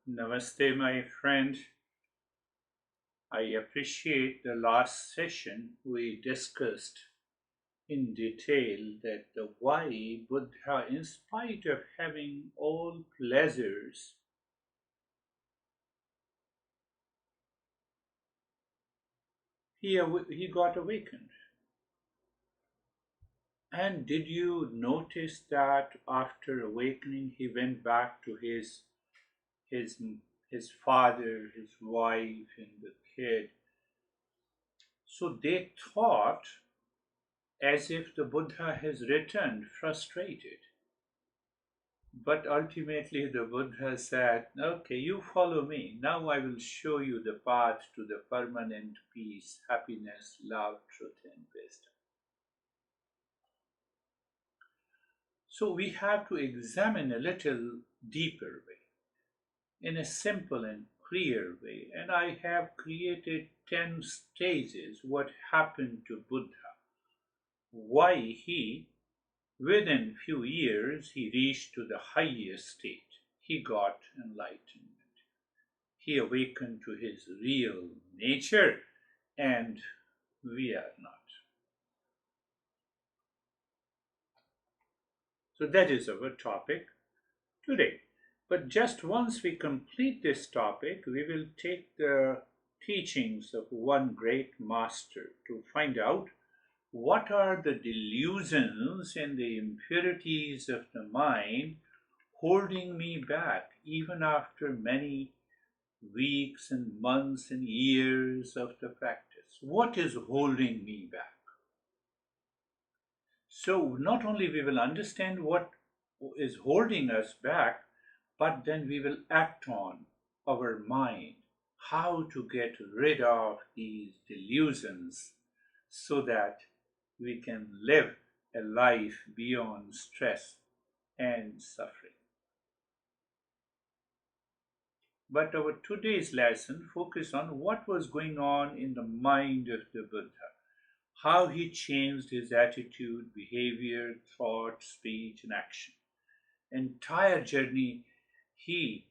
Namaste, my friend. I appreciate the last session we discussed in detail that the why Buddha, in spite of having all pleasures, he got awakened. And did you notice that after awakening, he went back to his his father, his wife, and the kid? So they thought as if the Buddha has returned frustrated. But ultimately, the Buddha said, okay, you follow me. Now I will show you the path to the permanent peace, happiness, love, truth, and wisdom. So we have to examine a little deeper way, in a simple and clear way. And I have created 10 stages what happened to Buddha, why he within few years he reached to the highest state. He got enlightenment. He awakened to his real nature, and we are not. So that is our topic today. But just once we complete this topic, we will take the teachings of one great master to find out what are the delusions and the impurities of the mind holding me back even after many weeks and months and years of the practice. What is holding me back? So not only we will understand what is holding us back, but then we will act on our mind, how to get rid of these delusions so that we can live a life beyond stress and suffering. But our today's lesson focus on what was going on in the mind of the Buddha, how he changed his attitude, behavior, thought, speech, and action. Entire journey, he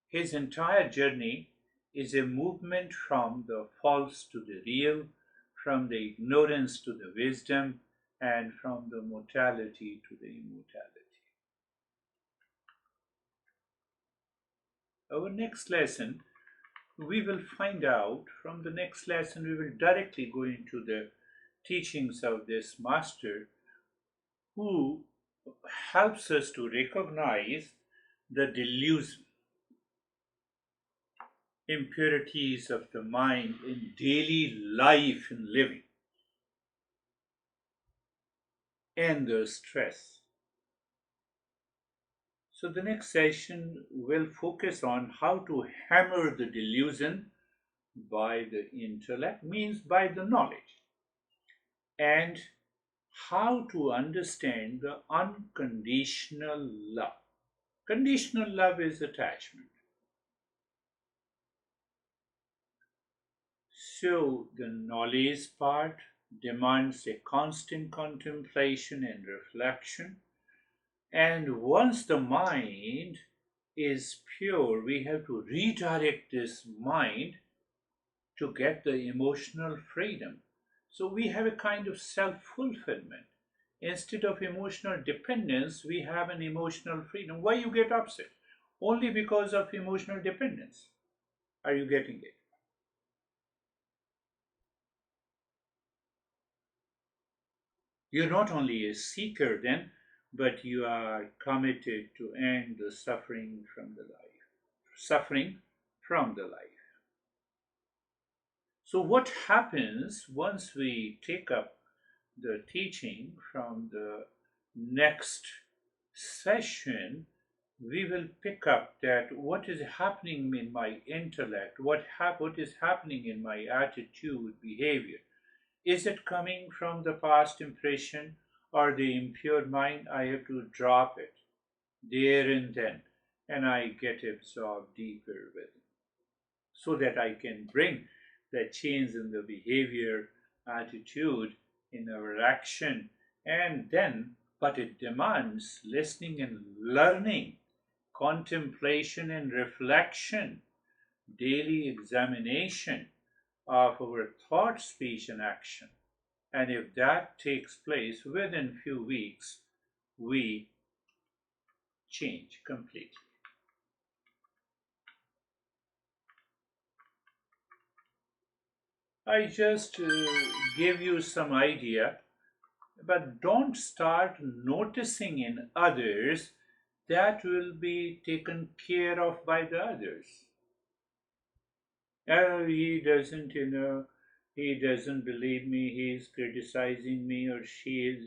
his entire journey is a movement from the false to the real, from the ignorance to the wisdom, and from the mortality to the immortality. Our next lesson, we will find out from the next lesson, we will directly go into the teachings of this master who helps us to recognize the delusion, impurities of the mind in daily life and living, and the stress. So, the next session will focus on how to hammer the delusion by the intellect, means by the knowledge, and how to understand the unconditional love. Conditional love is attachment. So, the knowledge part demands a constant contemplation and reflection. And once the mind is pure, we have to redirect this mind to get the emotional freedom. So, we have a kind of self fulfillment. Instead of emotional dependence, we have an emotional freedom. Why you get upset? Only because of emotional dependence. Are you getting it? You're not only a seeker then, but you are committed to end the suffering from the life. Suffering from the life. So, what happens once we take up the teaching from the next session? We will pick up that what is happening in my intellect, what is happening in my attitude, behavior. Is it coming from the past impression or the impure mind? I have to drop it there and then, and I get absorbed deeper with it so that I can bring that change in the behavior, attitude, in our action, and then, but it demands listening and learning contemplation and reflection, daily examination of our thought, speech, and action. And if that takes place within few weeks, we change completely. I just gave you some idea, but don't start noticing in others that will be taken care of by the others. He doesn't, he doesn't believe me, he's criticizing me, or she is.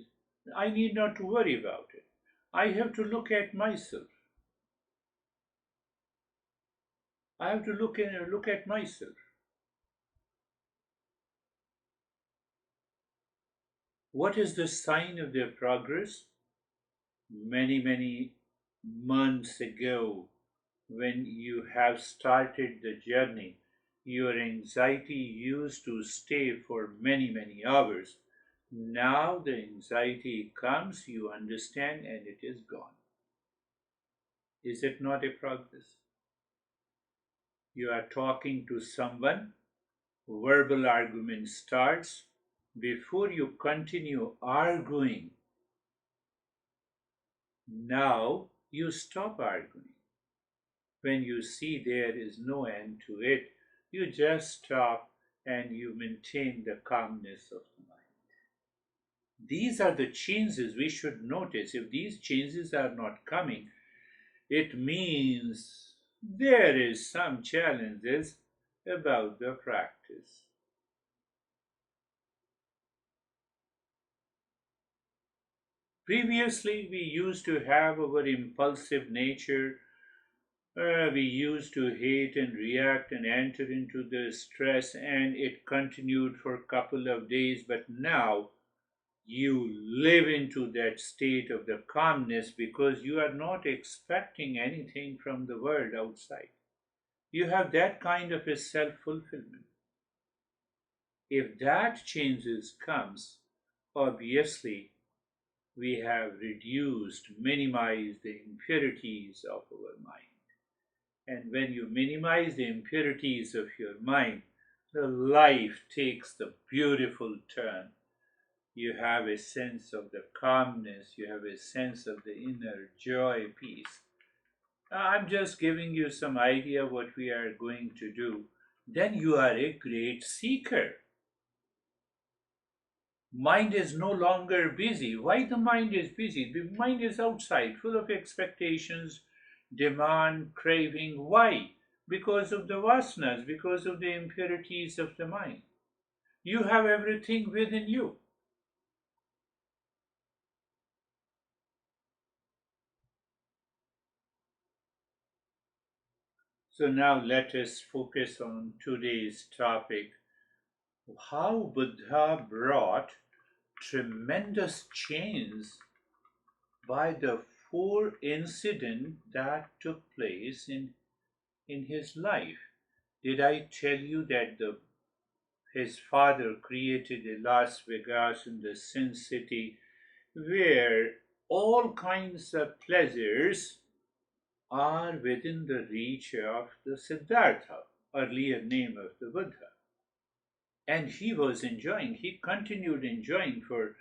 I need not to worry about it. I have to look at myself. I have to look at myself. What is the sign of their progress? Many months ago, when you have started the journey, your anxiety used to stay for many hours. Now the anxiety comes, you understand, and it is gone. Is it not a progress? You are talking to someone, verbal argument starts. Before you continue arguing, now you stop arguing. When you see there is no end to it, you just stop and you maintain the calmness of the mind. These are the changes we should notice. If these changes are not coming, it means there is some challenges about the practice. Previously, we used to have our impulsive nature. We used to hate and react and enter into the stress, and it continued for a couple of days. But now you live into that state of the calmness because you are not expecting anything from the world outside. You have that kind of a self fulfillment. If that changes comes, obviously we have reduced, minimized the impurities of our mind. And when you minimize the impurities of your mind, the life takes the beautiful turn. You have a sense of the calmness, you have a sense of the inner joy, peace. I'm just giving you some idea what we are going to do. Then you are a great seeker. Mind is no longer busy. Why the mind is busy? The mind is outside, full of expectations, demand, craving. Why? Because of the vasanas, because of the impurities of the mind. You have everything within you. So now let us focus on today's topic, how Buddha brought tremendous change by the four incidents that took place in his life. Did I tell you that his father created a Las Vegas in the Sin City where all kinds of pleasures are within the reach of the Siddhartha, earlier name of the Buddha? And he was enjoying, he continued enjoying for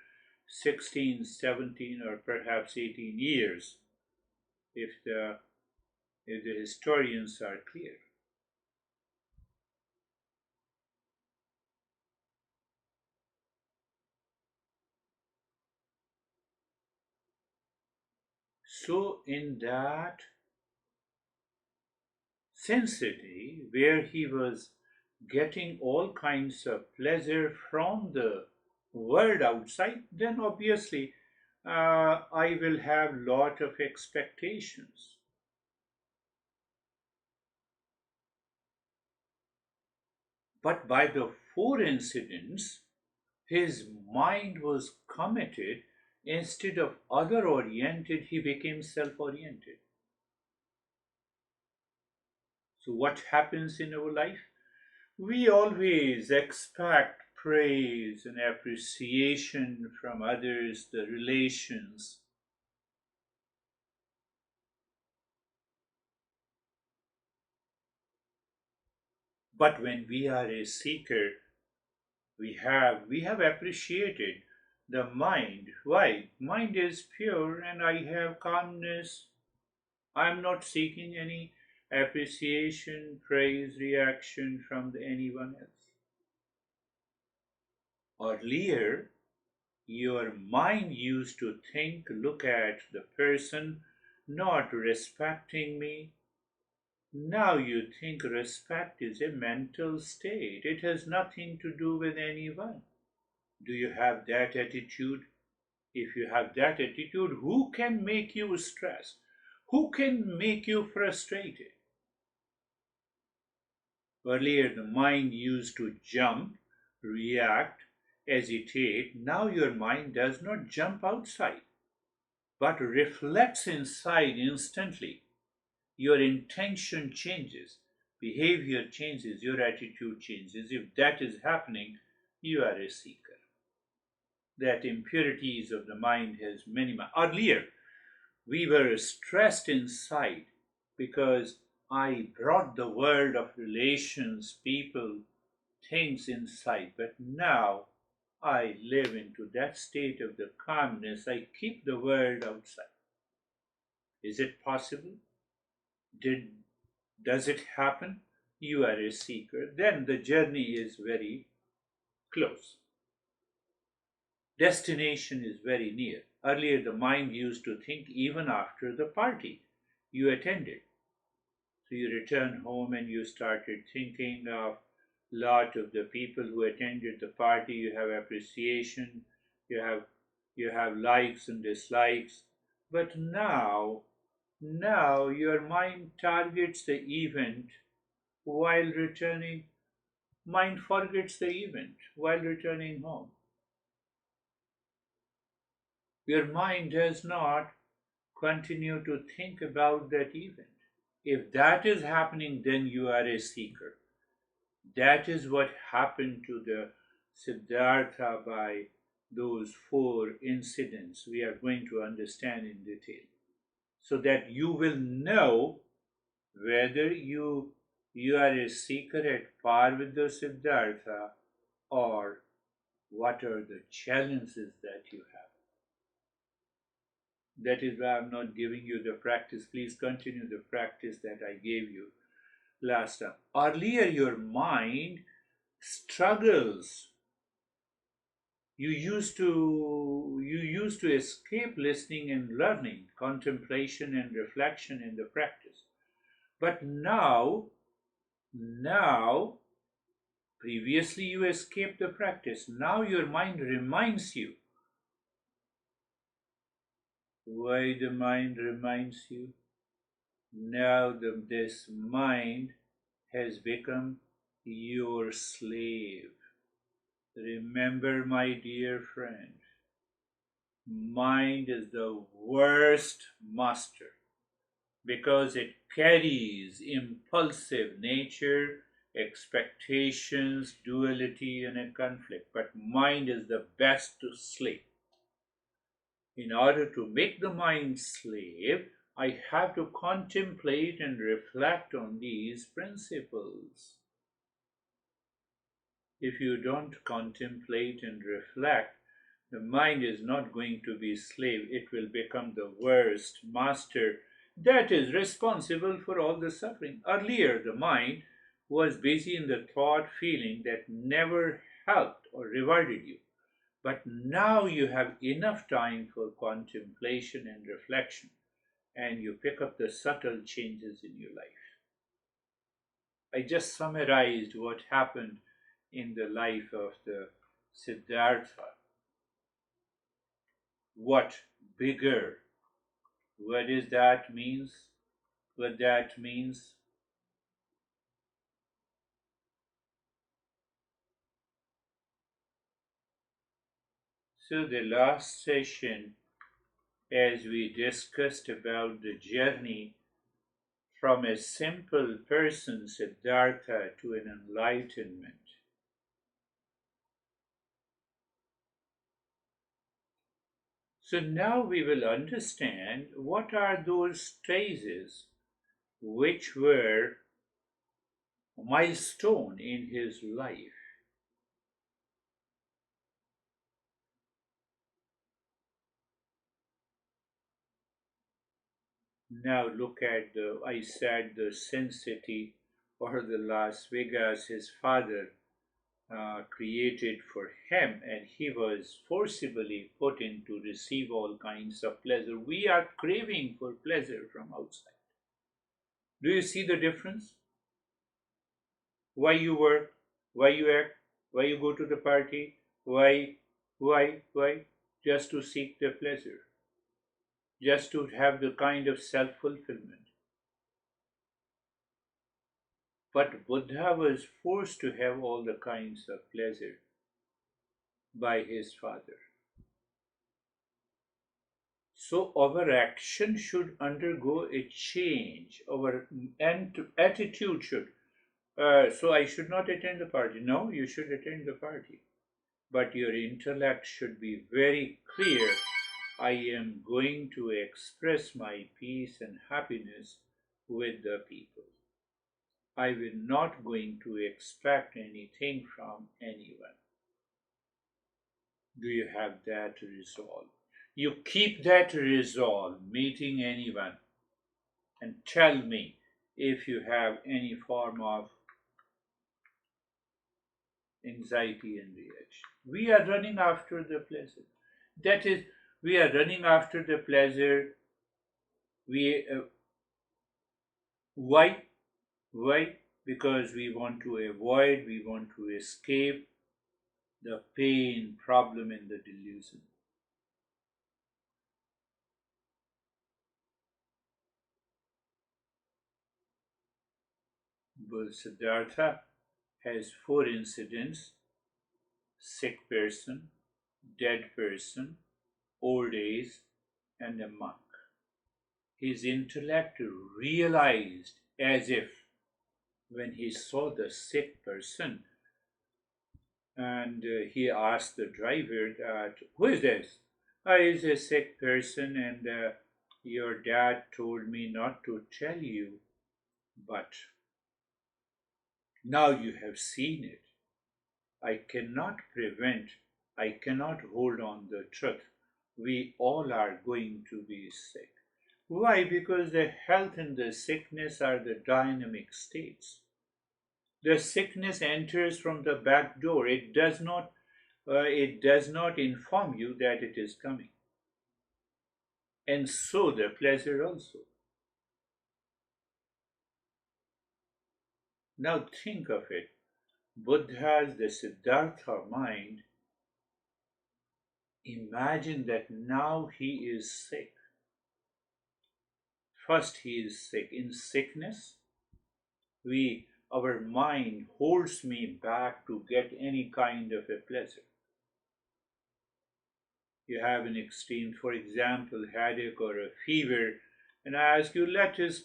16, 17, or perhaps 18 years, if the historians are clear. So, in that Sin-City, where he was getting all kinds of pleasure from the world outside, then obviously I will have lot of expectations. But by the four incidents, his mind was committed. Instead of other oriented, he became self oriented. So, what happens in our life? We always expect praise and appreciation from others, the relations. But when we are a seeker, we have appreciated the mind. Why? Mind is pure and I have calmness. I'm not seeking any appreciation, praise, reaction from anyone else. Earlier, your mind used to think, look at the person not respecting me. Now you think respect is a mental state. It has nothing to do with anyone. Do you have that attitude? If you have that attitude, who can make you stressed? Who can make you frustrated? Earlier, the mind used to jump, react, hesitate. Now, your mind does not jump outside, but reflects inside instantly. Your intention changes, behavior changes, your attitude changes. If that is happening, you are a seeker. That impurities of the mind has many. Earlier, we were stressed inside because I brought the world of relations, people, things inside. But now I live into that state of the calmness. I keep the world outside. Is it possible? Did Does it happen? You are a seeker. Then the journey is very close. Destination is very near. Earlier, the mind used to think even after the party you attended. So you return home and you started thinking of lot of the people who attended the party. You have appreciation, you have you have likes and dislikes. But now your mind targets the event while returning. Mind forgets the event while returning home. Your mind does not continue to think about that event. If that is happening, then you are a seeker. That is what happened to the Siddhartha by those four incidents we are going to understand in detail, so that you will know whether you are a seeker at par with the Siddhartha, or what are the challenges that you have. That is why I'm not giving you the practice. Please continue the practice that I gave you last time. Earlier, your mind struggles. You used to escape listening and learning, contemplation and reflection in the practice. But now, previously you escaped the practice. Now your mind reminds you. Why the mind reminds you? Now this mind has become your slave. Remember, my dear friend, mind is the worst master because it carries impulsive nature, expectations, duality, and a conflict. But mind is the best to slave. In order to make the mind slave, I have to contemplate and reflect on these principles. If you don't contemplate and reflect, the mind is not going to be slave. It will become the worst master that is responsible for all the suffering. Earlier, the mind was busy in the thought feeling that never helped or rewarded you. But now you have enough time for contemplation and reflection, and you pick up the subtle changes in your life. I just summarized what happened in the life of the Siddhartha. What bigger? What is that means? What that means? So the last session, as we discussed about the journey from a simple person, Siddhartha, to an enlightenment. So now we will understand what are those stages which were milestone in his life. Now look at I said the Sin City or the Las Vegas his father created for him, and he was forcibly put in to receive all kinds of pleasure. We are craving for pleasure from outside. Do you see the difference? Why you work, why you act, why you go to the party, why? Just to seek the pleasure, just to have the kind of self fulfillment. But Buddha was forced to have all the kinds of pleasure by his father. So our action should undergo a change. Our attitude should. So I should not attend the party. No, you should attend the party. But your intellect should be very clear. I am going to express my peace and happiness with the people. I will not going to expect anything from anyone. Do you have that resolve? You keep that resolve, meeting anyone, and tell me if you have any form of anxiety and reaction. We are running after the pleasure. That is, we are running after the pleasure. We why? Why? Because we want to avoid, we want to escape the pain, problem, and the delusion. But Siddhartha has four incidents: sick person, dead person, old age, and a monk. His intellect realized as if when he saw the sick person and he asked the driver that, who is this? I is a sick person and your dad told me not to tell you, but now you have seen it. I cannot prevent, I cannot hold on the truth. We all are going to be sick. Why? Because the health and the sickness are the dynamic states. The sickness enters from the back door. It does not inform you that it is coming. And so the pleasure also. Now think of it. Buddha's the Siddhartha mind. Imagine that now he is sick. First he is sick. In sickness, we our mind holds me back to get any kind of a pleasure. You have an extreme, for example, headache or a fever, and I ask you, let us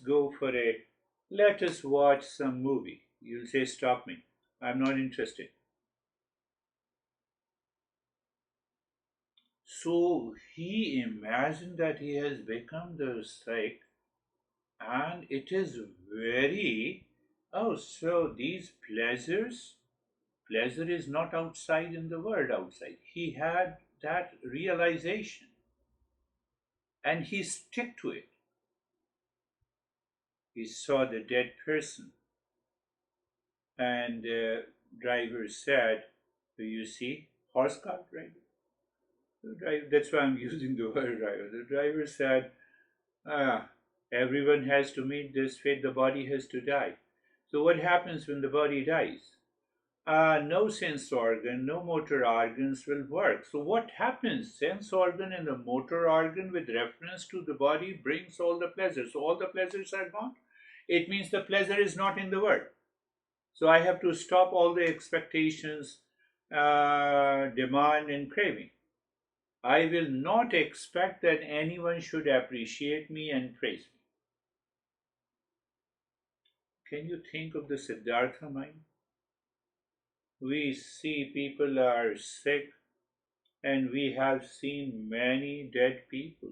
watch some movie. You'll say, stop me. I'm not interested. So he imagined that he has become the sick, and it is very, oh, so these pleasure is not outside in the world outside. He had that realization and he stick to it. He saw the dead person and driver said, do you see horse cart driver? That's why I'm using the word driver. The driver said, ah, everyone has to meet this fate, the body has to die. So what happens when the body dies? No sense organ, no motor organs will work. So what happens? Sense organ and the motor organ with reference to the body brings all the pleasures. So all the pleasures are gone. It means the pleasure is not in the world. So I have to stop all the expectations, demand, and craving. I will not expect that anyone should appreciate me and praise me. Can you think of the Siddhartha mind? We see people are sick, and we have seen many dead people.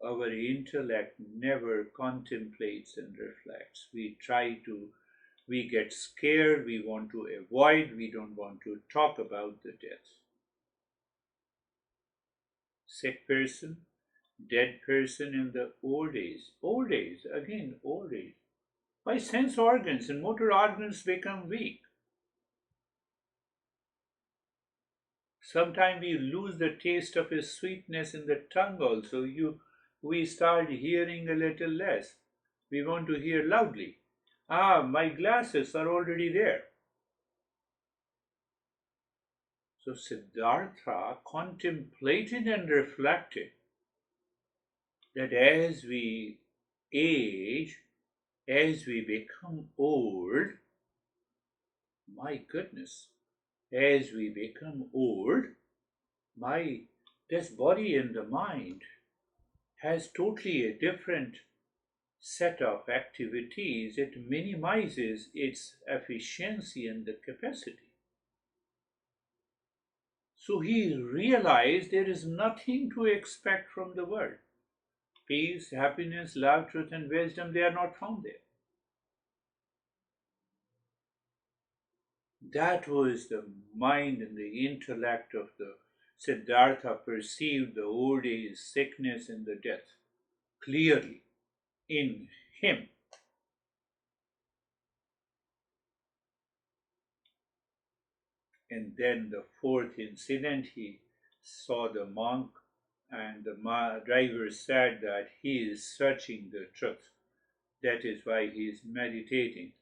our intellect never contemplates and reflects. We get scared, we want to avoid, we don't want to talk about the death. Sick person, dead person in the old age, again, old age. Why sense organs and motor organs become weak? Sometimes we lose the taste of his sweetness in the tongue also. We start hearing a little less. We want to hear loudly. Ah, my glasses are already there. So Siddhartha contemplated and reflected that as we age, as we become old, my goodness, as we become old, my this body and the mind has totally a different set of activities. It minimizes its efficiency and the capacity. So he realized there is nothing to expect from the world. Peace, happiness, love, truth, and wisdom, they are not found there. That was the mind and the intellect of the Siddhartha perceived the old age, sickness, and the death clearly in him. And then the fourth incident, he saw the monk, and the driver said that he is searching the truth. That is why he is meditating.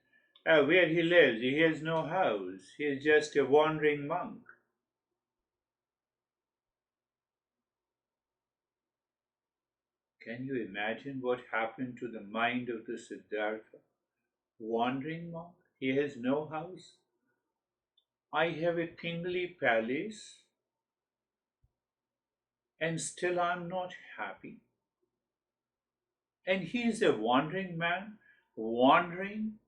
Where he lives, he has no house. He is just a wandering monk. Can you imagine what happened to the mind of the Siddhartha? Wandering monk? He has no house. I have a kingly palace, and still I'm not happy. And he is a wandering man, wandering,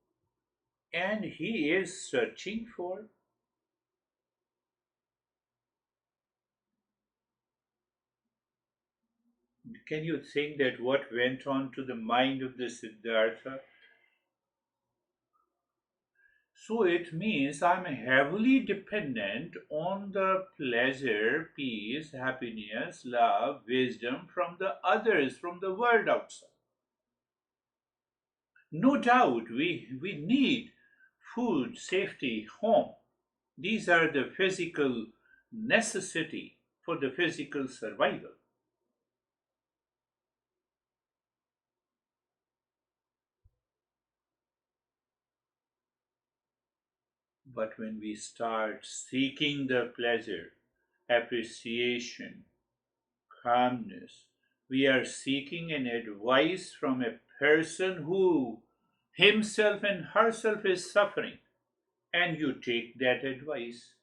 and he is searching for. Can you think that what went on to the mind of the Siddhartha? So it means I'm heavily dependent on the pleasure, peace, happiness, love, wisdom from the others, from the world outside. No doubt we need food, safety, home. These are the physical necessity for the physical survival. But when we start seeking the pleasure, appreciation, calmness, we are seeking an advice from a person who himself and herself is suffering, and you take that advice.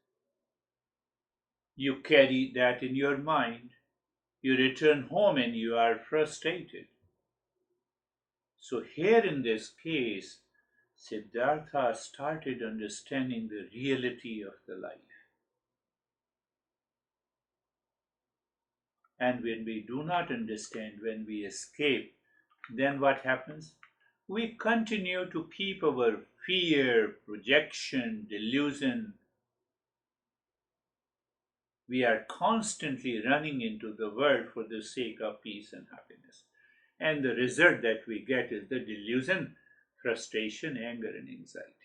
You carry that in your mind. You return home and you are frustrated. So, here in this case, Siddhartha started understanding the reality of the life. And when we do not understand, when we escape, then what happens? We continue to keep our fear, projection, delusion. We are constantly running into the world for the sake of peace and happiness. And the result that we get is the delusion, frustration, anger, and anxiety.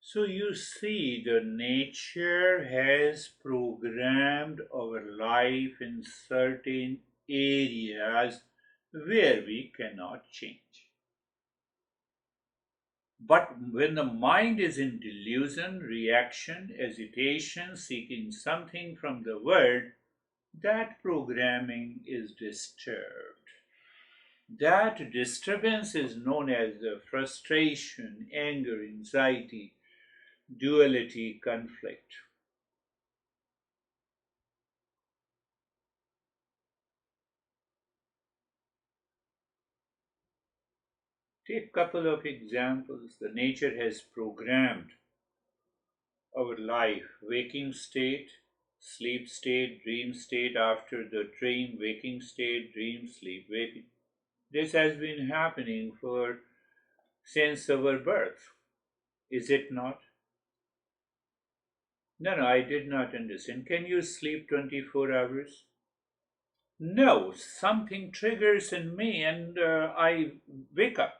So you see, the nature has programmed our life in certain areas where we cannot change. But when the mind is in delusion, reaction, agitation, seeking something from the world, that programming is disturbed. That disturbance is known as the frustration, anger, anxiety, duality, conflict. Take a couple of examples. The nature has programmed our life, waking state, sleep state, dream state, after the dream, waking state, dream, sleep, waking. This has been happening for since our birth, is it not? No, no, I did not understand. Can you sleep 24 hours? No, something triggers in me and I wake up.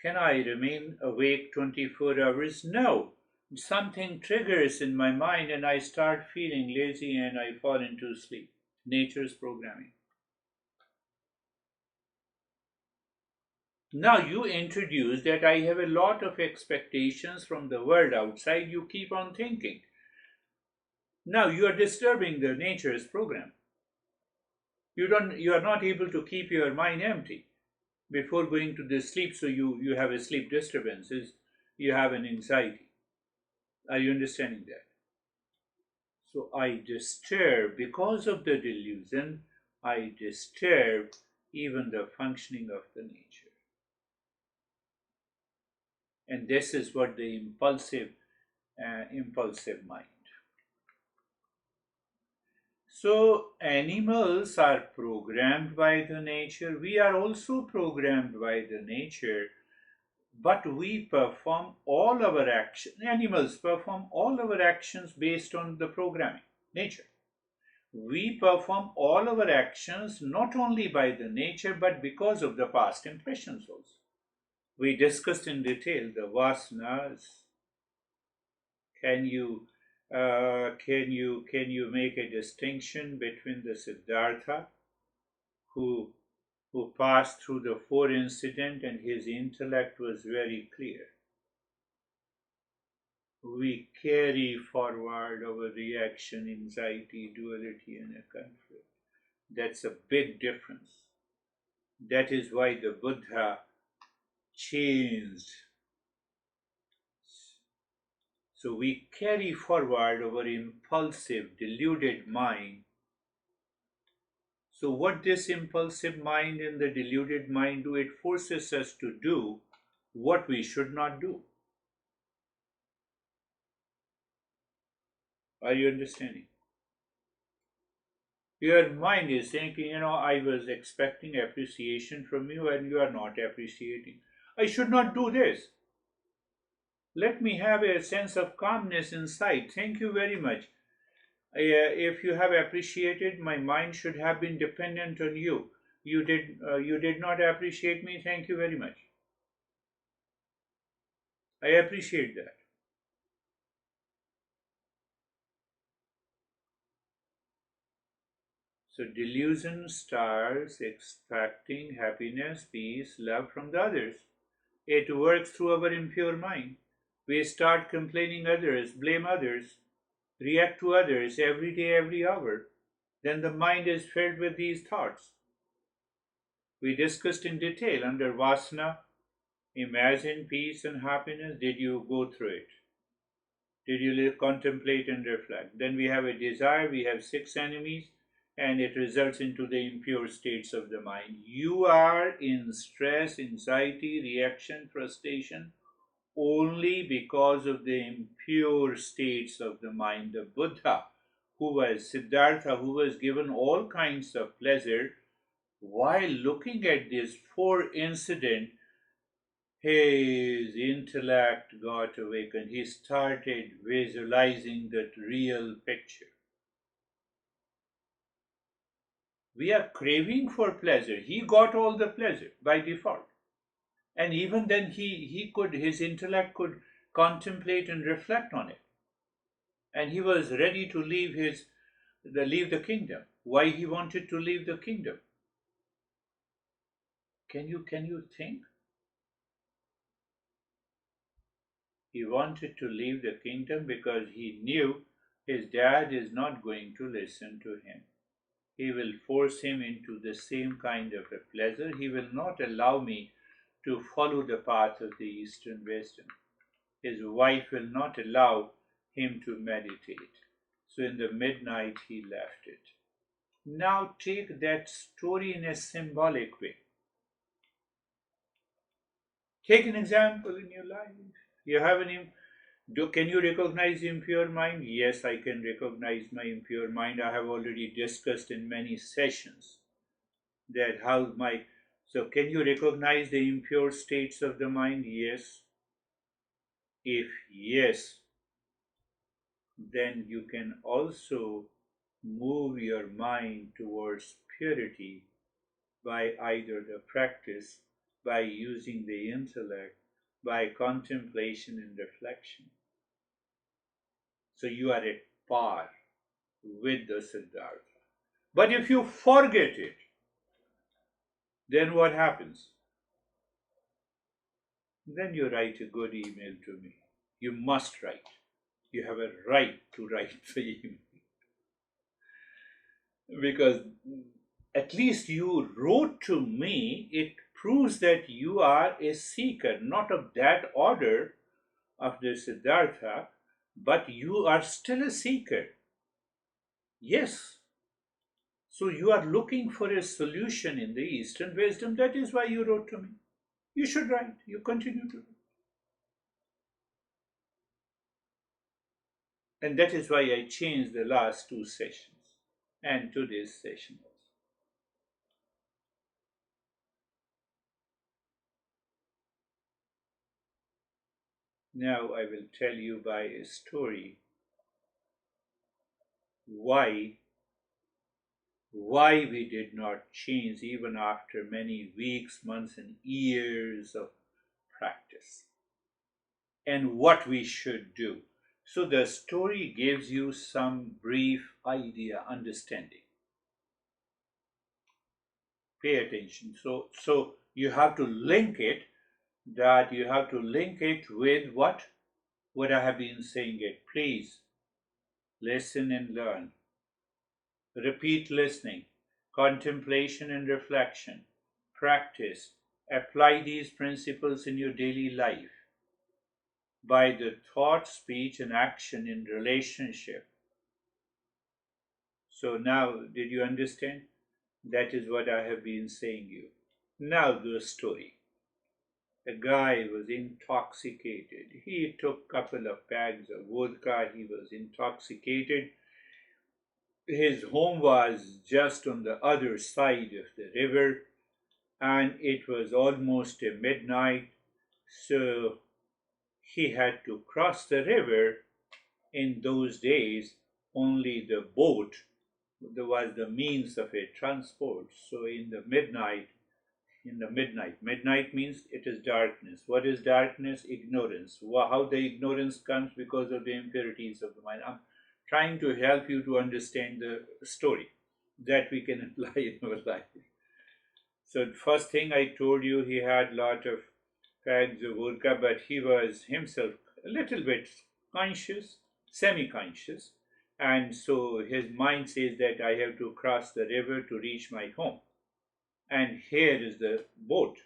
Can I remain awake 24 hours? No. Something triggers in my mind and I start feeling lazy and I fall into sleep. Nature's programming. Now you introduce that I have a lot of expectations from the world outside. You keep on thinking. Now you are disturbing the nature's program. You are not able to keep your mind empty before going to the sleep, so you have a sleep disturbances, you have an anxiety. Are you understanding that? So I disturb, because of the delusion, I disturb even the functioning of the nature. And this is what the impulsive mind. So animals are programmed by the nature. We are also programmed by the nature, but we perform all our actions. Animals perform all our actions based on the programming, nature. We perform all our actions not only by the nature but because of the past impressions also. We discussed in detail the vasanas. Can you can you make a distinction between the Siddhartha who passed through the four incident and his intellect was very clear? We carry forward our reaction, anxiety, duality, and a conflict. That's a big difference. That is why the Buddha changed. So we carry forward our impulsive, deluded mind. So what this impulsive mind and the deluded mind do, it forces us to do what we should not do. Are you understanding? Your mind is thinking, I was expecting appreciation from you and you are not appreciating. I should not do this. Let me have a sense of calmness inside. Thank you very much. If you have appreciated, my mind should have been dependent on you. You did not appreciate me. Thank you very much. I appreciate that. So delusion starts expecting happiness, peace, love from the others. It works through our impure mind. We start complaining others, blame others, react to others every day, every hour. Then the mind is filled with these thoughts. We discussed in detail under Vasana. Imagine peace and happiness. Did you go through it? Did you contemplate and reflect? Then we have a desire, we have six enemies, and it results into the impure states of the mind. You are in stress, anxiety, reaction, frustration only because of the impure states of the mind. The Buddha, who was Siddhartha, who was given all kinds of pleasure, while looking at this four incident, his intellect got awakened. He started visualizing that real picture. We are craving for pleasure. He got all the pleasure by default. And even then his intellect could contemplate and reflect on it. And he was ready to leave the kingdom. Why he wanted to leave the kingdom? Can you think? He wanted to leave the kingdom because he knew his dad is not going to listen to him. He will force him into the same kind of a pleasure. He will not allow me to follow the path of the Eastern wisdom. his wife will not allow him to meditate. So in the midnight he left it. Now take that story in a symbolic way. Take an example in your life. You have can you recognize impure mind? Yes, I can recognize my impure mind. I have already discussed in many sessions that how my so can you recognize the impure states of the mind? Yes. If yes, then you can also move your mind towards purity by either the practice, by using the intellect, by contemplation and reflection. So you are at par with the Siddhartha. But if you forget it, then what happens? Then you write a good email to me. You must write. You have a right to write the email. Because at least you wrote to me, it proves that you are a seeker, not of that order of the Siddhartha, but you are still a seeker. Yes. So you are looking for a solution in the Eastern wisdom. That is why you wrote to me. You should write. You continue to write. And that is why I changed the last two sessions and today's session also. Now I will tell you by a story why we did not change even after many weeks, months, and years of practice, and what we should do. So the story gives you some brief idea, understanding. Pay attention. So you have to link it. That you have to link it with what? What I have been saying it. Please listen and learn. Repeat listening, contemplation and reflection. Practice. Apply these principles in your daily life by the thought, speech, and action in relationship. So now, did you understand? That is what I have been saying you. Now the story. A guy was intoxicated. He took a couple of bags of vodka. He was intoxicated. His home was just on the other side of the river, and it was almost a midnight. So he had to cross the river. In those days, only the boat was the means of a transport. So midnight means it is darkness. What is darkness? Ignorance. How the ignorance comes? Because of the impurities of the mind. I'm trying to help you to understand the story that we can apply in our life. So the first thing I told you, he had lot of fags of vodka, but he was himself a little bit conscious, semi-conscious, and so his mind says that I have to cross the river to reach my home, and here is the boat.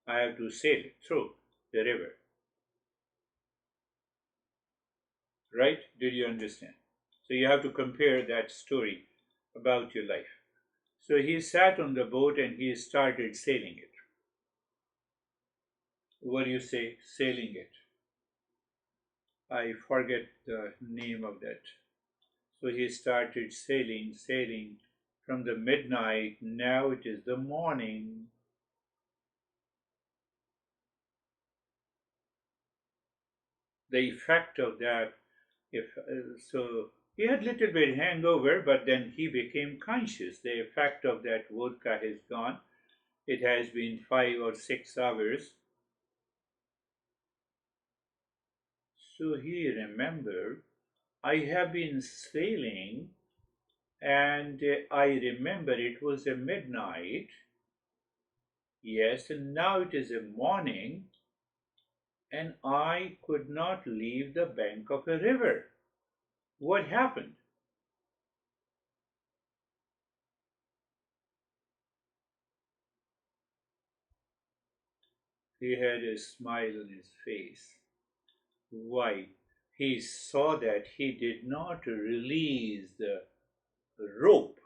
I have to sail through the river. Right? Did you understand? So you have to compare that story about your life. So he sat on the boat and he started sailing it. What do you say? Sailing it. I forget the name of that. So he started sailing from the midnight. Now it is the morning. The effect of that, if so, he had little bit hangover, but then he became conscious. The effect of that vodka has gone. It has been 5 or 6 hours. So he remembered, I have been sailing, and I remember it was a midnight. Yes, and now it is a morning, and I could not leave the bank of a river. What happened? He had a smile on his face. Why? He saw that he did not release the rope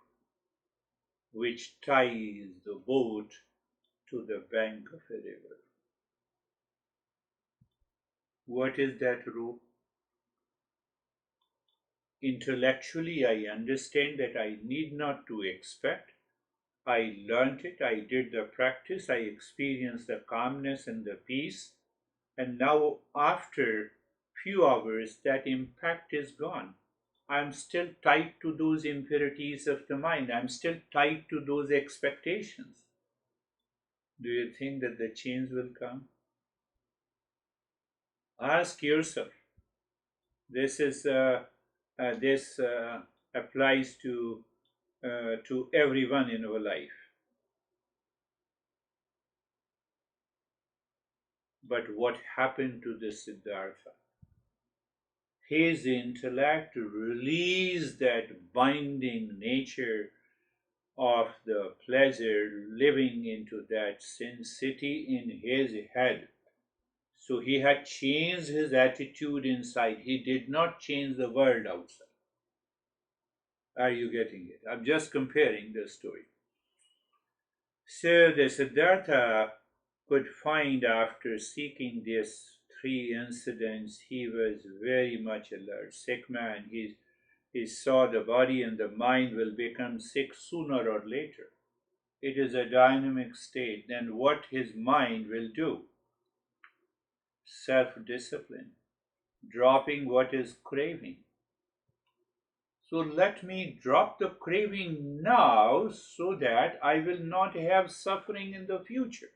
which ties the boat to the bank of a river. What is that rope? Intellectually, I understand that I need not to expect. I learnt it, I did the practice, I experienced the calmness and the peace, and now after few hours that impact is gone. I'm still tied to those impurities of the mind. I'm still tied to those expectations. Do you think that the change will come? Ask yourself. This applies to everyone in our life. But what happened to this Siddhartha? His intellect released that binding nature of the pleasure living into that sin city in his head. So he had changed his attitude inside. He did not change the world outside. Are you getting it? I'm just comparing the story. So the Siddhartha could find after seeking these three incidents, he was very much alert. Sick man, he saw the body and the mind will become sick sooner or later. It is a dynamic state. Then what his mind will do? Self discipline, dropping what is craving. So let me drop the craving now so that I will not have suffering in the future.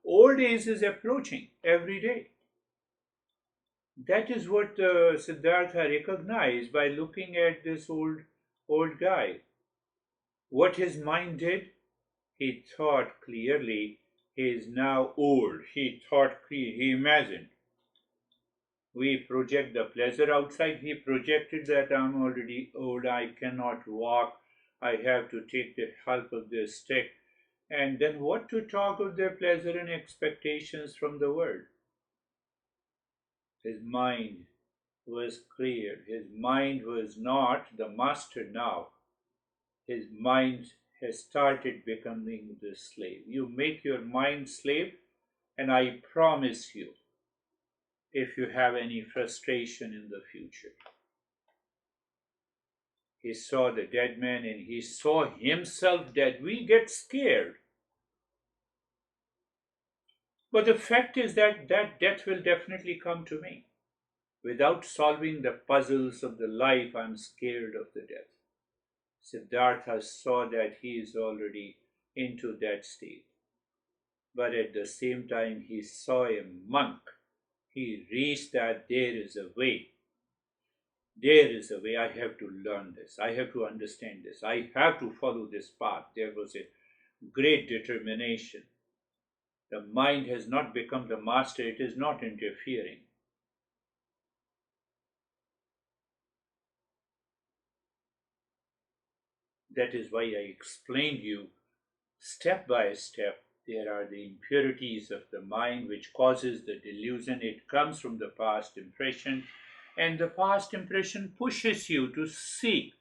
Old age is approaching every day. That is what Siddhartha recognized by looking at this old guy. What his mind did, he thought clearly. He is now old. He thought he imagined. We project the pleasure outside. He projected that I'm already old, I cannot walk, I have to take the help of this stick. And then what to talk of their pleasure and expectations from the world? His mind was clear. His mind was not the master now. His mind has started becoming the slave. You make your mind slave, and I promise you, if you have any frustration in the future, he saw the dead man and he saw himself dead. We get scared. But the fact is that that death will definitely come to me. Without solving the puzzles of the life, I'm scared of the death. Siddhartha saw that he is already into that state. But at the same time, he saw a monk. He reached that there is a way. There is a way. I have to learn this. I have to understand this. I have to follow this path. There was a great determination. The mind has not become the master, it is not interfering. That is why I explained you step by step. There are the impurities of the mind which causes the delusion. It comes from the past impression, and the past impression pushes you to seek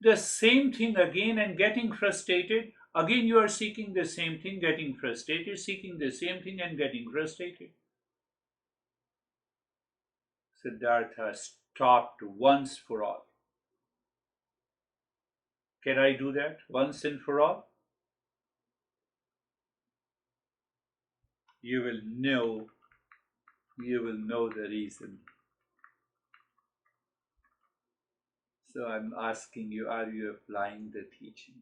the same thing again and getting frustrated. Again, you are seeking the same thing, getting frustrated, seeking the same thing and getting frustrated. Siddhartha stopped once for all. Can I do that once and for all? You will know, you will know the reason. So I'm asking you, are you applying the teaching?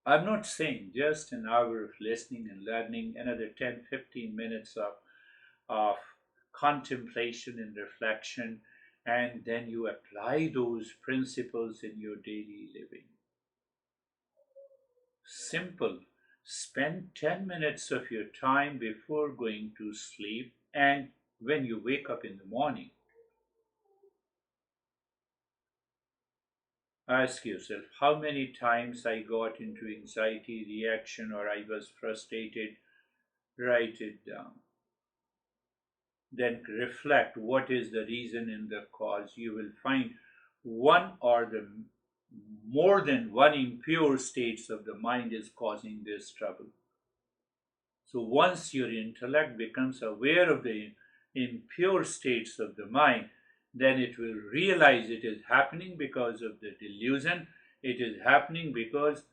I'm not saying just an hour of listening and learning, another 10, 15 minutes of contemplation and reflection, and then you apply those principles in your daily living. Simple. Spend 10 minutes of your time before going to sleep and when you wake up in the morning. Ask yourself how many times I got into anxiety reaction or I was frustrated. Write it down. then reflect what is the reason and the cause. You will find one or the more than one impure states of the mind is causing this trouble. So once your intellect becomes aware of the impure states of the mind, then it will realize it is happening because of the delusion. It is happening because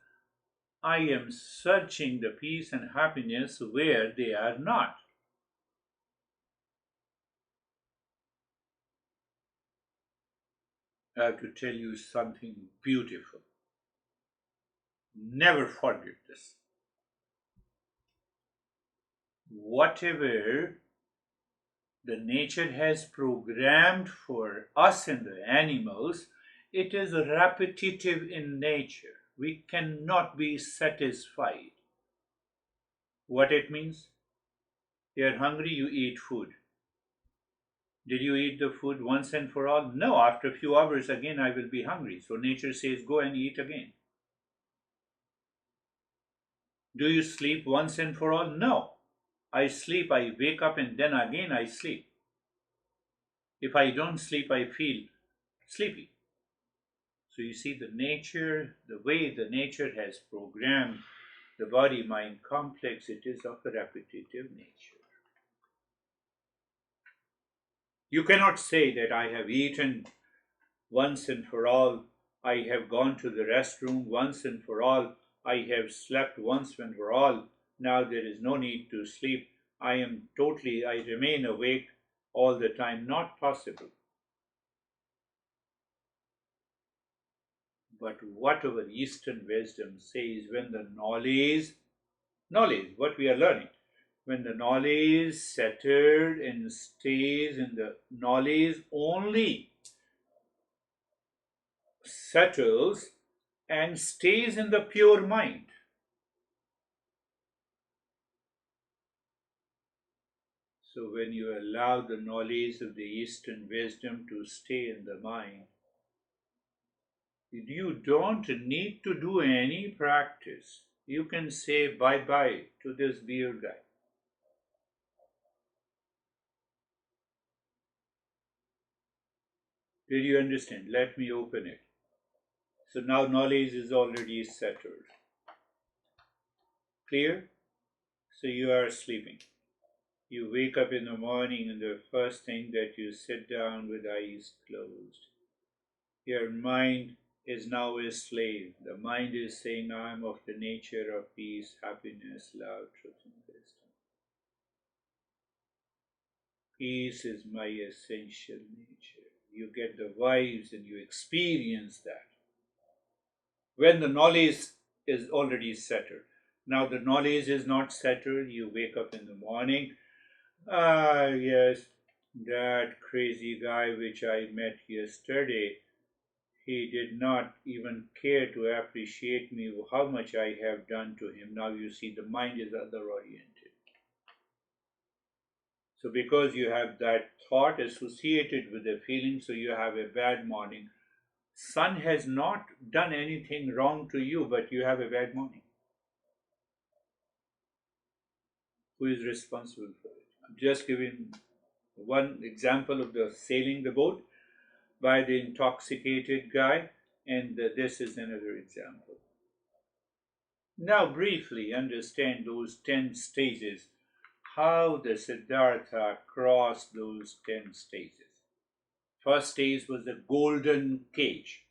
I am searching the peace and happiness where they are not. I have to tell you something beautiful. Never forget this. Whatever the nature has programmed for us and the animals, it is repetitive in nature. We cannot be satisfied. What it means? You are hungry, you eat food. Did you eat the food once and for all? No, after a few hours again I will be hungry. So nature says, go and eat again. Do you sleep once and for all? No. I sleep, I wake up, and then again I sleep. If I don't sleep, I feel sleepy. So you see the nature, the way the nature has programmed the body mind complex, it is of a repetitive nature. You cannot say that I have eaten once and for all, I have gone to the restroom once and for all, I have slept once and for all, now there is no need to sleep. I remain awake all the time. Not possible. But what our Eastern wisdom says, when the knowledge, what we are learning, when the knowledge settled and stays in the knowledge only settles and stays in the pure mind. So when you allow the knowledge of the Eastern wisdom to stay in the mind, you don't need to do any practice. You can say bye bye to this beer guy. Did you understand? Let me open it. So now knowledge is already settled. Clear? So you are sleeping. You wake up in the morning, and the first thing that you sit down with eyes closed. Your mind is now a slave. The mind is saying, I am of the nature of peace, happiness, love, truth, and wisdom. Peace is my essential nature. You get the vibes and you experience that. When the knowledge is already settled. Now the knowledge is not settled, you wake up in the morning. Ah, yes, that crazy guy which I met yesterday, he did not even care to appreciate me, how much I have done to him. Now you see, the mind is other oriented. So because you have that thought associated with the feeling, so you have a bad morning. Sun has not done anything wrong to you, but you have a bad morning. Who is responsible for it? I'm just giving one example of the sailing the boat by the intoxicated guy, and this is another example. Now, briefly understand those 10 stages, how the Siddhartha crossed those 10 stages. First stage was the golden cage.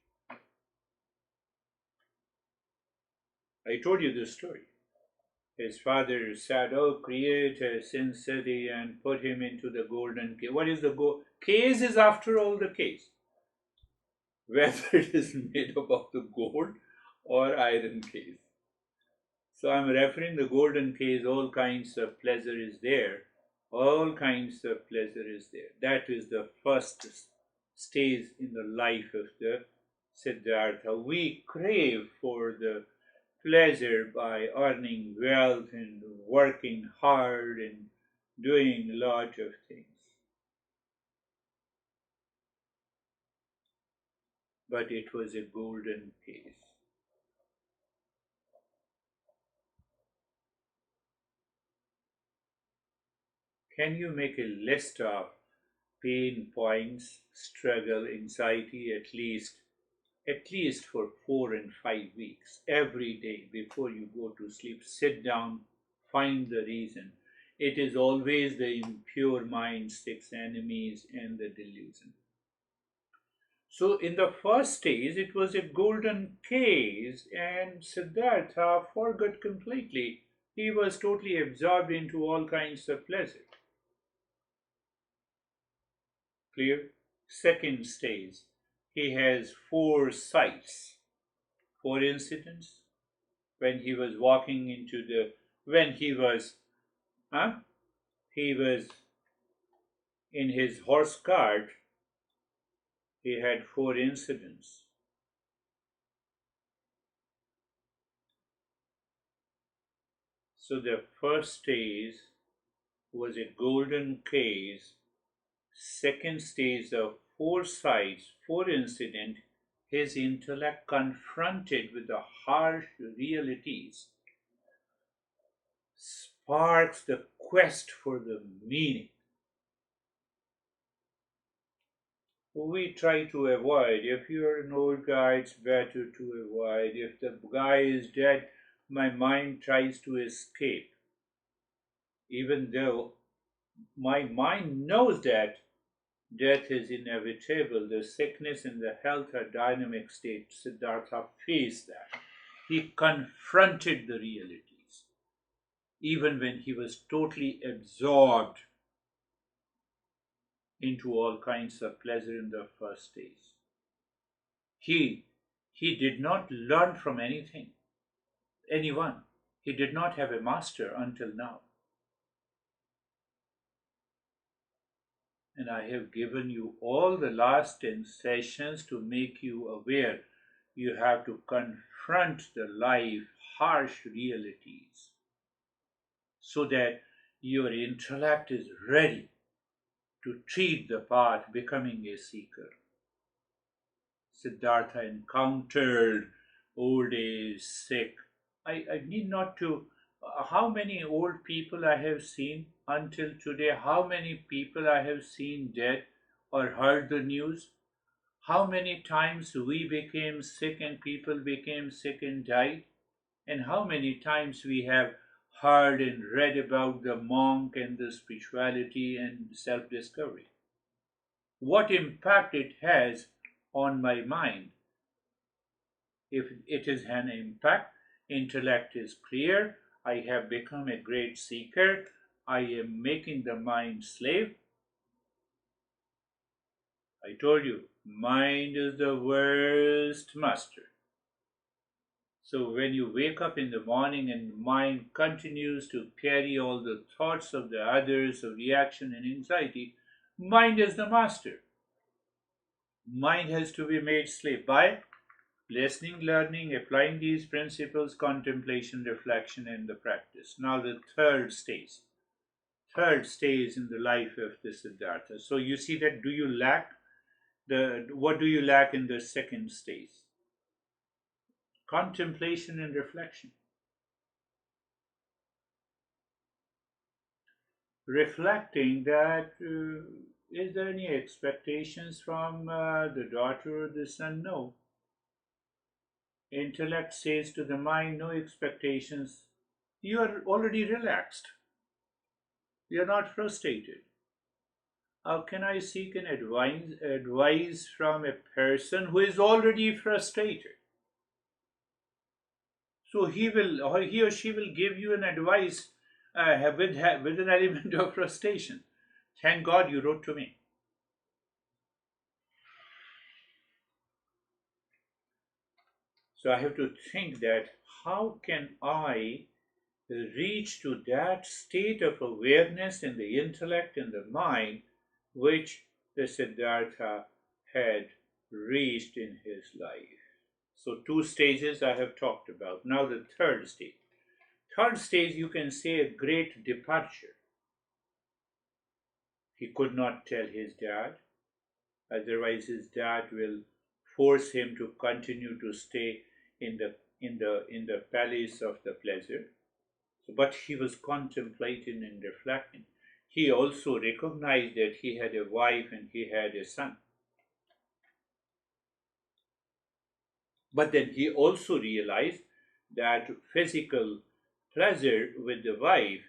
I told you this story. His father said, oh, create a sin city and put him into the golden cage. What is the cage? Is after all the case. Whether it is made up of the gold or iron case. So I'm referring the golden case, all kinds of pleasure is there. All kinds of pleasure is there. That is the first stage in the life of the Siddhartha. We crave for the pleasure by earning wealth and working hard and doing a lot of things. But it was a golden case. Can you make a list of pain points, struggle, anxiety, at least for 4 and 5 weeks, every day before you go to sleep? Sit down, find the reason. It is always the impure mind, six enemies, and the delusion. So, in the first stage, it was a golden case, and Siddhartha forgot completely. He was totally absorbed into all kinds of pleasure. Clear? Second stage, he has four sights, four incidents. When he was walking into the, when huh? He was in his horse cart, he had four incidents. So the first stage was a golden case. Second stage of four sights, four incident, his intellect confronted with the harsh realities sparks the quest for the meaning. We try to avoid. If you're an old guy, it's better to avoid. If the guy is dead, my mind tries to escape, even though my mind knows that death is inevitable. The sickness and the health are dynamic states. Siddhartha faced that. He confronted the realities, even when he was totally absorbed into all kinds of pleasure in the first days. He he did not learn from anyone. He did not have a master until now. And I have given you all the last 10 sessions to make you aware. You have to confront the life harsh realities so that your intellect is ready to treat the path becoming a seeker. Siddhartha encountered old age, sick. I need not to. How many old people I have seen until today? How many people I have seen dead or heard the news? How many times we became sick and people became sick and died? And how many times we have heard and read about the monk and the spirituality and self discovery? What impact it has on my mind? If it is an impact, intellect is clear, I have become a great seeker, I am making the mind slave. I told you, mind is the worst master. So when you wake up in the morning and mind continues to carry all the thoughts of the others of reaction and anxiety, mind is the master. Mind has to be made slave by listening, learning, applying these principles, contemplation, reflection, and the practice. Now the third stage in the life of the Siddhartha. So you see that what do you lack in the second stage? Contemplation and reflection. Reflecting that is there any expectations from the daughter or the son? No. Intellect says to the mind, no expectations. You are already relaxed. You are not frustrated. How can I seek an advice from a person who is already frustrated? So he or she will give you an advice with an element of frustration. Thank God you wrote to me. So I have to think that how can I reach to that state of awareness in the intellect and the mind which the Siddhartha had reached in his life. So, two stages I have talked about. Now, the third stage. Third stage, you can say a great departure. He could not tell his dad, otherwise, his dad will force him to continue to stay in the palace of the pleasure. But he was contemplating and reflecting. He also recognized that he had a wife and he had a son. But then he also realized that physical pleasure with the wife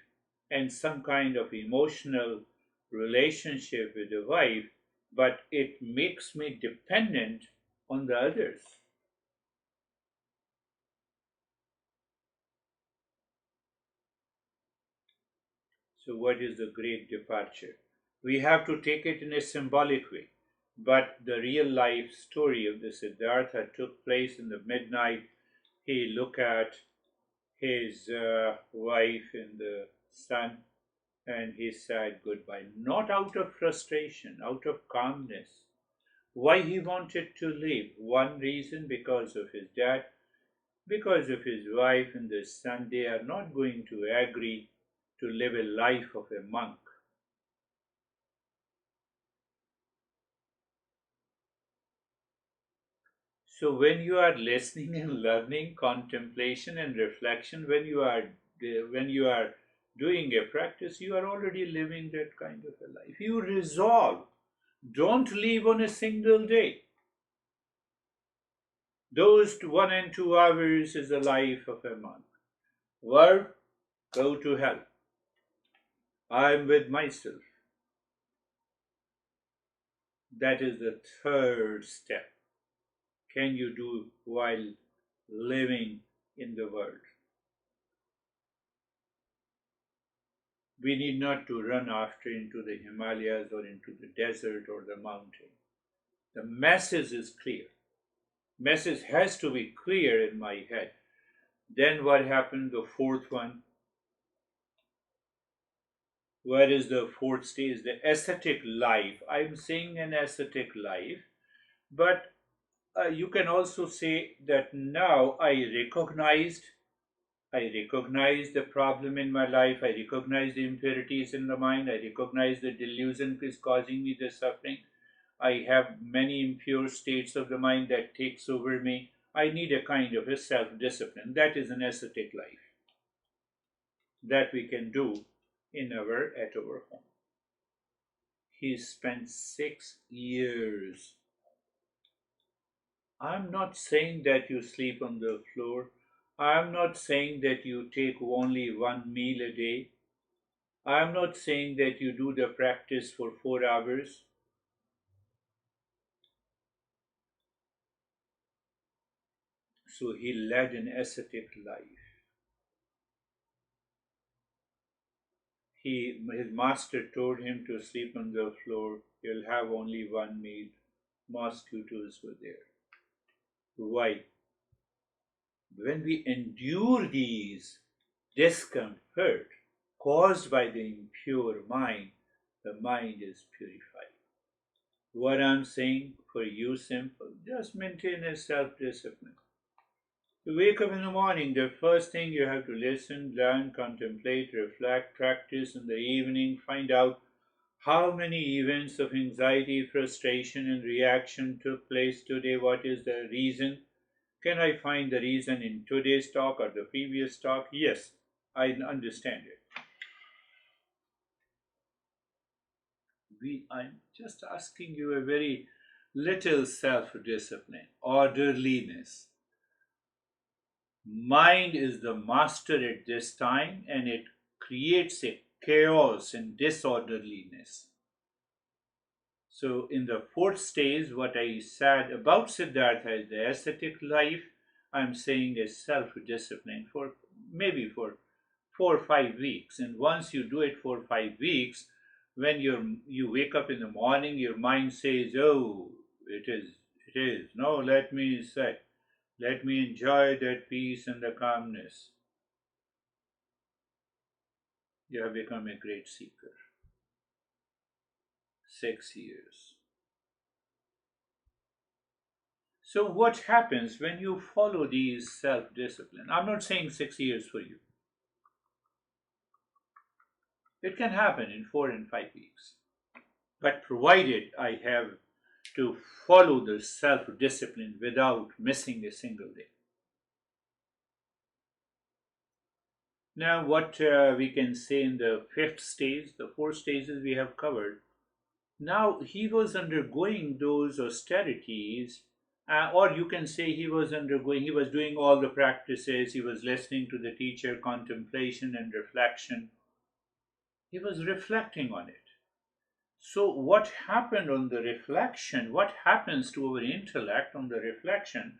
and some kind of emotional relationship with the wife, but it makes me dependent on the others. So, what is the great departure? We have to take it in a symbolic way. But the real life story of the Siddhartha took place in the midnight. He looked at his wife and the son and he said goodbye, not out of frustration, out of calmness. Why he wanted to leave? One reason because of his dad, because of his wife and the son. They are not going to agree to live a life of a monk. So when you are listening and learning, contemplation and reflection, when you are doing a practice, you are already living that kind of a life. You resolve. Don't live on a single day. Those 1 and 2 hours is the life of a monk. Work, go to hell. I am with myself. That is the third step. Can you do while living in the world? We need not to run after into the Himalayas or into the desert or the mountain. The message is clear. Message has to be clear in my head. Then what happened? The fourth one. Where is the fourth stage? The ascetic life. I'm saying an ascetic life, but you can also say that now I recognize the problem in my life. I recognize the impurities in the mind. I recognize the delusion is causing me the suffering. I have many impure states of the mind that takes over me. I need a kind of a self-discipline. That is an ascetic life that we can do at our home. He spent 6 years. I'm not saying that you sleep on the floor. I'm not saying that you take only one meal a day. I'm not saying that you do the practice for 4 hours. So he led an ascetic life. His master told him to sleep on the floor. You'll have only one meal. Mosquitoes were there. Why? When we endure these discomfort caused by the impure mind, the mind is purified. What I'm saying for you, simple, just maintain a self-discipline. You wake up in the morning, the first thing you have to listen, learn, contemplate, reflect, practice in the evening, find out how many events of anxiety, frustration, and reaction took place today, what is the reason. Can I find the reason in today's talk or the previous talk? Yes, I understand it. I'm just asking you a very little self discipline, orderliness. Mind is the master at this time and it creates a chaos and disorderliness. So, in the fourth stage, what I said about Siddhartha is the ascetic life. I'm saying is self discipline for maybe for 4 or 5 weeks. And once you do it for 5 weeks, when you wake up in the morning, your mind says, "Oh, it is. No, let me sit. Let me enjoy that peace and the calmness." You have become a great seeker. 6 years. So, what happens when you follow these self discipline? I'm not saying 6 years for you, it can happen in 4 and 5 weeks. But provided I have to follow the self discipline without missing a single day. Now, what we can say in the fifth stage, the four stages we have covered. Now, he was undergoing those austerities, or you can say he was doing all the practices, he was listening to the teacher, contemplation and reflection. He was reflecting on it. So, what happened on the reflection? What happens to our intellect on the reflection?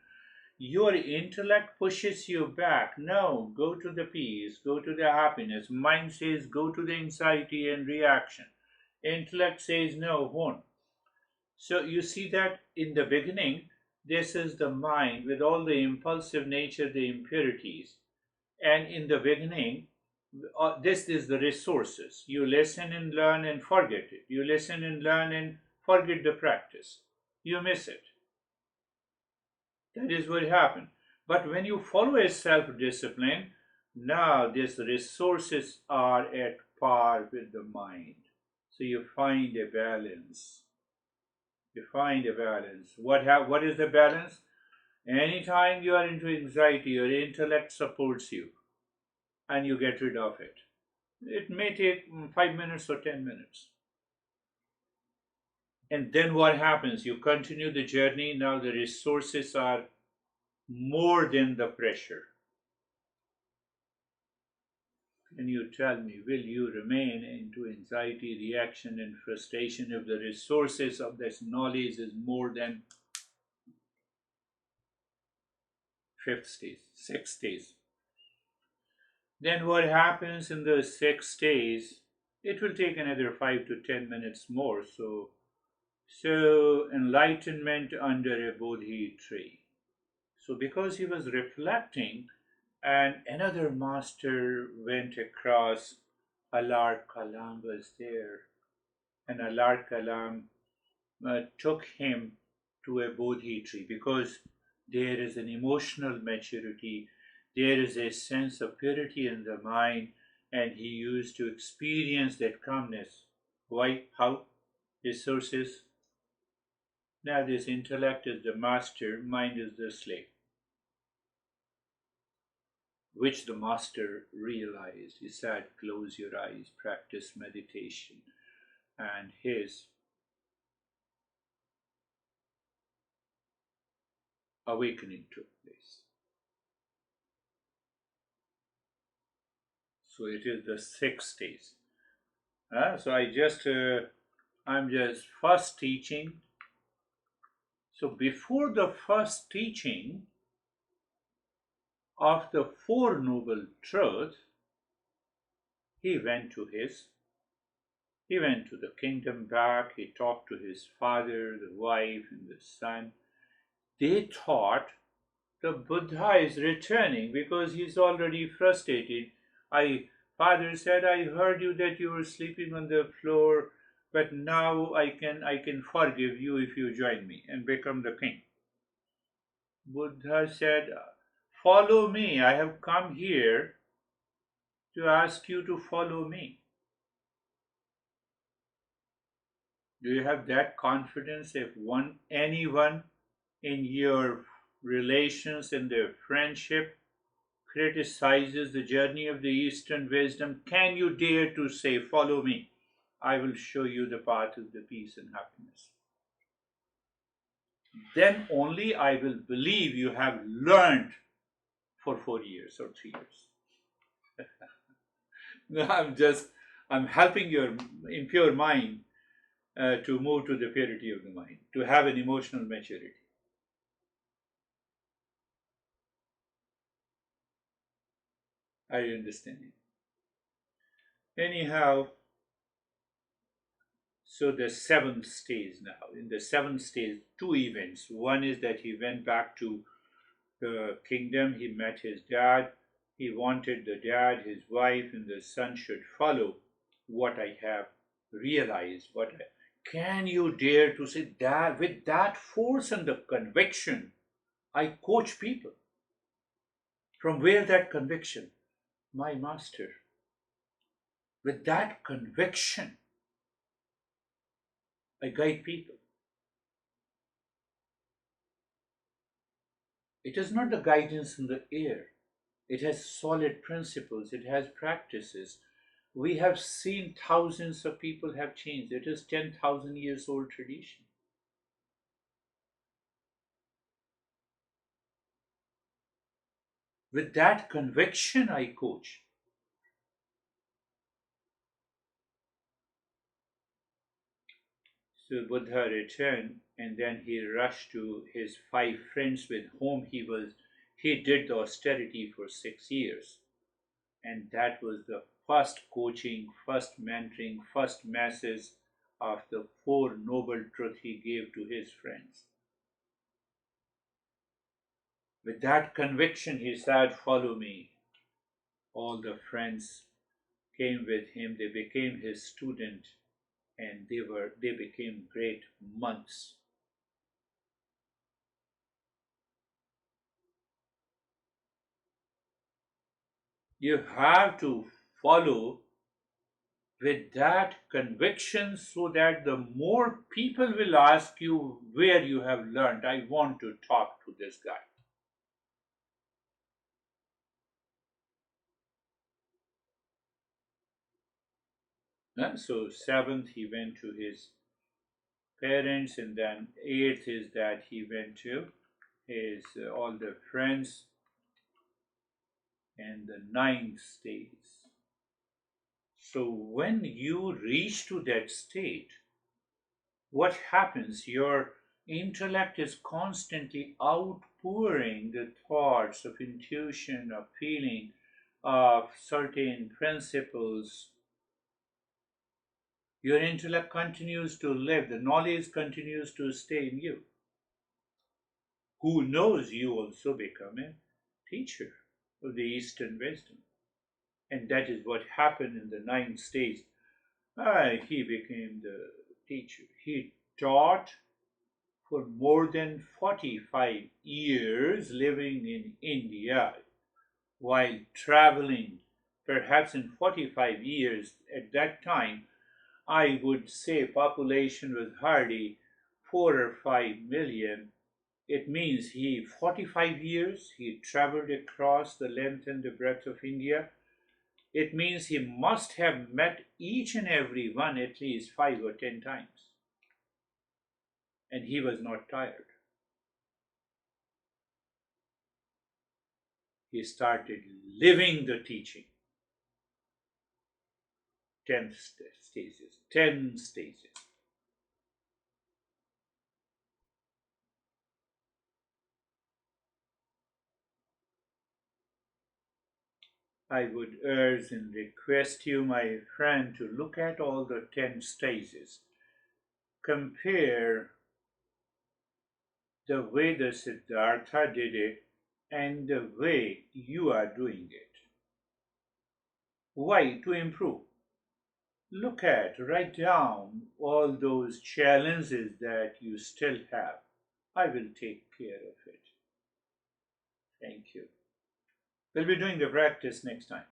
Your intellect pushes you back. No, go to the peace, go to the happiness. Mind says go to the anxiety and reaction. Intellect says no, won't. So you see that in the beginning, this is the mind with all the impulsive nature, the impurities. And in the beginning, this is the resources. You listen and learn and forget it. You listen and learn and forget the practice. You miss it. That is what happened. But when you follow a self-discipline, now these resources are at par with the mind. So you find a balance. You find a balance. What is the balance? Anytime you are into anxiety, your intellect supports you and you get rid of it. It may take 5 minutes or 10 minutes. And then what happens? You continue the journey. Now the resources are more than the pressure. Can you tell me, will you remain into anxiety, reaction, and frustration if the resources of this knowledge is more than fifth stage, sixth stage? Then what happens in the sixth stage? It will take another 5 to 10 minutes more. So enlightenment under a Bodhi tree. So because he was reflecting, and another master went across, Alar Kalam was there, and Alar Kalam took him to a Bodhi tree because there is an emotional maturity, there is a sense of purity in the mind, and he used to experience that calmness. Why? How? Resources. Now, this intellect is the master, mind is the slave, which the master realized. He said, close your eyes, practice meditation, and his awakening took place. So it is the sixth stage. So I'm just first teaching. So before the first teaching of the Four Noble Truths, he went to the kingdom back. He talked to his father, the wife, and the son. They thought the Buddha is returning because he's already frustrated. Father said, I heard you that you were sleeping on the floor, but now I can forgive you if you join me and become the king. Buddha said, follow me. I have come here to ask you to follow me. Do you have that confidence if anyone in your relations, in their friendship, criticizes the journey of the Eastern wisdom, can you dare to say, follow me? I will show you the path of the peace and happiness. Then only I will believe you have learned for 4 years or 3 years. No, I'm helping your impure mind to move to the purity of the mind, to have an emotional maturity. Are you understanding? Anyhow, so the seventh stage now. In the seventh stage, two events. One is that he went back to the kingdom, he met his dad. He wanted the dad, his wife, and the son should follow what I have realized. Can you dare to say that with that force and the conviction? I coach people. From where that conviction? My master. With that conviction, I guide people. It is not the guidance in the air. It has solid principles, it has practices. We have seen thousands of people have changed. It is 10,000 years old tradition. With that conviction, I coach. So Buddha returned and then he rushed to his five friends with whom he did the austerity for 6 years. And that was the first coaching, first mentoring, first message of the Four Noble Truths he gave to his friends. With that conviction, he said, "Follow me." All the friends came with him, they became his student, and they became great monks. You have to follow with that conviction so that the more people will ask you where you have learned. I want to talk to this guy. So seventh he went to his parents, and then eighth is that he went to his all the friends, and the ninth stays. So when you reach to that state, what happens? Your intellect is constantly outpouring the thoughts of intuition, of feeling, of certain principles. Your intellect continues to live, the knowledge continues to stay in you. Who knows, you also become a teacher of the Eastern wisdom. And that is what happened in the ninth stage. He became the teacher. He taught for more than 45 years living in India while traveling. Perhaps in 45 years at that time, I would say population was hardly 4 or 5 million. It means he 45 years he traveled across the length and the breadth of India. It means he must have met each and every one at least 5 or 10 times. And he was not tired. He started living the teaching. 10 stages. 10 stages. I would urge and request you, my friend, to look at all the 10 stages. Compare the way the Siddhartha did it and the way you are doing it. Why? To improve. Look at, write down all those challenges that you still have. I will take care of it. Thank you. We'll be doing the practice next time.